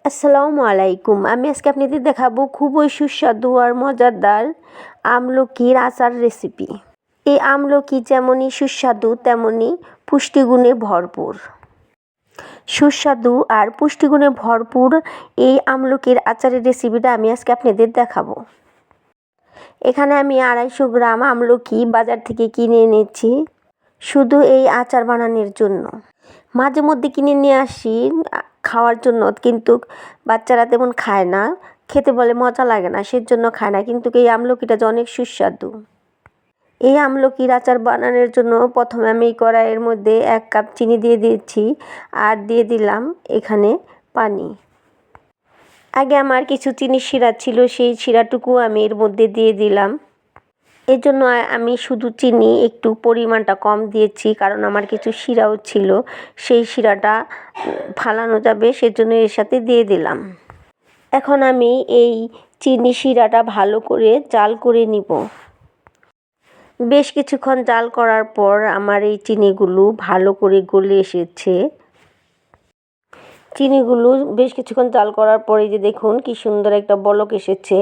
আসসালামু আলাইকুম। আমি আজকে আপনাদের দেখাবো খুবই সুস্বাদু আর মজাদার আমলকির আচার রেসিপি। এই আমলকি যেমনই সুস্বাদু তেমনই পুষ্টিগুণে ভরপুর। সুস্বাদু আর পুষ্টিগুণে ভরপুর এই আমলকির আচারের রেসিপিটা আমি আজকে আপনাদের দেখাবো। এখানে আমি 250 গ্রাম আমলকি বাজার থেকে কিনে এনেছি শুধু এই আচার বানানোর জন্য। মাঝে মধ্যে কিনে নিয়ে আসি খাওয়ার জন্য, কিন্তু বাচ্চারা তেমন খায় না, খেতে বলে মজা লাগে না, সেজন্য খায় না। কিন্তু এই আমলকিটা যে অনেক সুস্বাদু। এই আমলকির আচার বানানোর জন্য প্রথমে আমি কড়াইয়ের মধ্যে 1 কাপ চিনি দিয়ে দিয়েছি আর দিয়ে দিলাম এখানে পানি। আগে আমার কিছু চিনি শিরা ছিল, সেই শিরাটুকু আমি এর মধ্যে দিয়ে দিলাম। এর জন্য আমি শুধু চিনি একটু পরিমাণটা কম দিয়েছি, কারণ আমার কিছু শিরাও ছিল, সেই শিরাটা ফালানো যাবে, সেজন্য এর সাথে দিয়ে দিলাম। এখন আমি এই চিনি শিরাটা ভালো করে জাল করে নিব। বেশ কিছুক্ষণ জাল করার পর আমার এই চিনিগুলো ভালো করে গলে এসেছে। চিনিগুলো বেশ কিছুক্ষণ জাল করার পরে যে দেখুন কি সুন্দর একটা বলক এসেছে।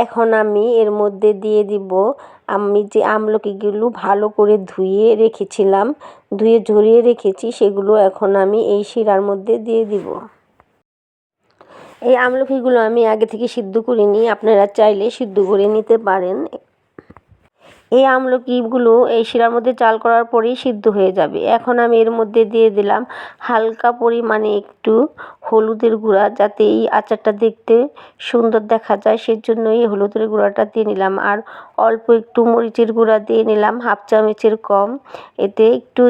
এখন আমি এর মধ্যে দিয়ে দিব আমি যে আমলকিগুলো ভালো করে ধুয়ে রেখেছিলাম, ধুয়ে ঝরিয়ে রেখেছি, সেগুলো এখন আমি এই শিরার মধ্যে দিয়ে দিব। এই আমলকিগুলো আমি আগে থেকে সিদ্ধ করে নিই, আপনারা চাইলে সিদ্ধ করে নিতে পারেন। এই আমলকিগুলো এই শিরার মধ্যে জাল করার পরেই সিদ্ধ হয়ে যাবে। এখন আমি এর মধ্যে দিয়ে দিলাম হালকা পরিমাণে একটু হলুদের গুঁড়া, যাতে এই আচারটা দেখতে সুন্দর দেখা যায়, সেজন্য এই হলুদের গুঁড়াটা দিয়ে নিলাম। আর অল্প একটু মরিচের গুঁড়া দিয়ে নিলাম, 1/2 চামচের কম। এতে একটু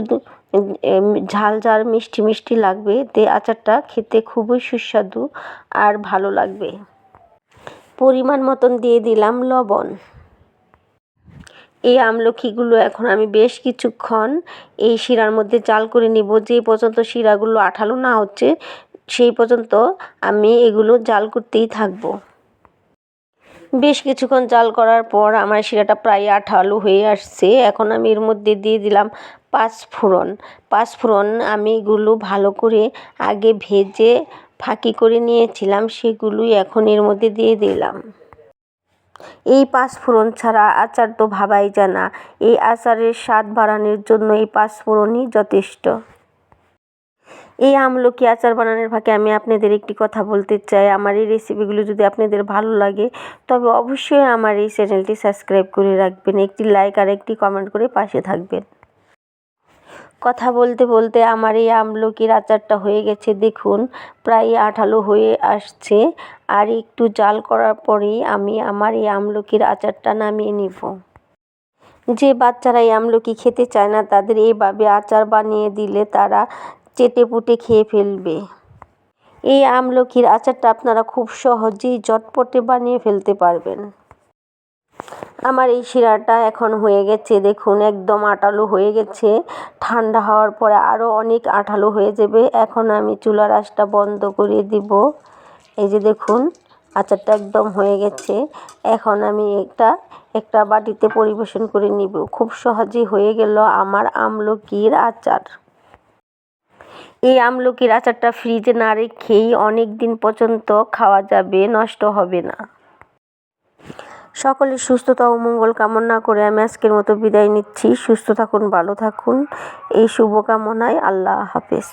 ঝাল ঝাল মিষ্টি মিষ্টি লাগবে, এতে আচারটা খেতে খুবই সুস্বাদু আর ভালো লাগবে। পরিমাণ মতন দিয়ে দিলাম লবণ। এই আমলকিগুলো এখন আমি বেশ কিছুক্ষণ এই শিরার মধ্যে জাল করে নিব। যে পর্যন্ত শিরাগুলো আঠালো না হচ্ছে সেই পর্যন্ত আমি এগুলো জাল করতেই থাকব। বেশ কিছুক্ষণ জাল করার পর আমার শিরাটা প্রায় আঠালো হয়ে আসছে। এখন আমি এর মধ্যে দিয়ে দিলাম 5 ফোড়ন। 5 ফোড়ন আমি এগুলো ভালো করে আগে ভেজে ফাঁকি করে নিয়েছিলাম, সেগুলোই এখন এর মধ্যে দিয়ে দিলাম। এই 5 ফোড়ন ছাড়া আচার তো ভাবাই যায় না। এই আচারের স্বাদ বাড়ানোর জন্য এই 5 ফোড়নই যথেষ্ট। এই আমলকি আচার বানানোর ফাঁকে আমি আপনাদের একটি কথা বলতে চাই। আমার এই রেসিপিগুলো যদি আপনাদের ভালো লাগে তবে অবশ্যই আমার এই চ্যানেলটি সাবস্ক্রাইব করে রাখবেন, একটি লাইক আর একটি কমেন্ট করে পাশে থাকবেন। কথা বলতে বলতে আমার এই আমলকির আচারটা হয়ে গেছে, দেখুন প্রায় আঠালো হয়ে আসছে। আর একটু জাল করার পরেই আমি আমার এই আমলকির আচারটা নামিয়ে নিব। যে বাচ্চারা এই আমলকি খেতে চায় না তাদের এইভাবে আচার বানিয়ে দিলে তারা চেটেপুটে খেয়ে ফেলবে। এই আমলকির আচারটা আপনারা খুব সহজেই ঝটপটে বানিয়ে ফেলতে পারবেন। আমার এই শিরাটা এখন হয়ে গেছে, দেখুন একদম আঠালো হয়ে গেছে। ঠান্ডা হওয়ার পরে আরও অনেক আঠালো হয়ে যাবে। এখন আমি চুলার আঁচটা বন্ধ করে দিব। এই যে দেখুন আচারটা একদম হয়ে গেছে। এখন আমি একটা বাটিতে পরিবেশন করে নিব। খুব সহজেই হয়ে গেল আমার আমলকির আচার। এই আমলকির আচারটা ফ্রিজে না রেখেই অনেক দিন পর্যন্ত খাওয়া যাবে, নষ্ট হবে না। সকলের সুস্থতা ও মঙ্গল কামনা করে আমি আজকের মতো বিদায় নিচ্ছি। সুস্থ থাকুন, ভালো থাকুন, এই শুভকামনায়। আল্লাহ হাফেজ।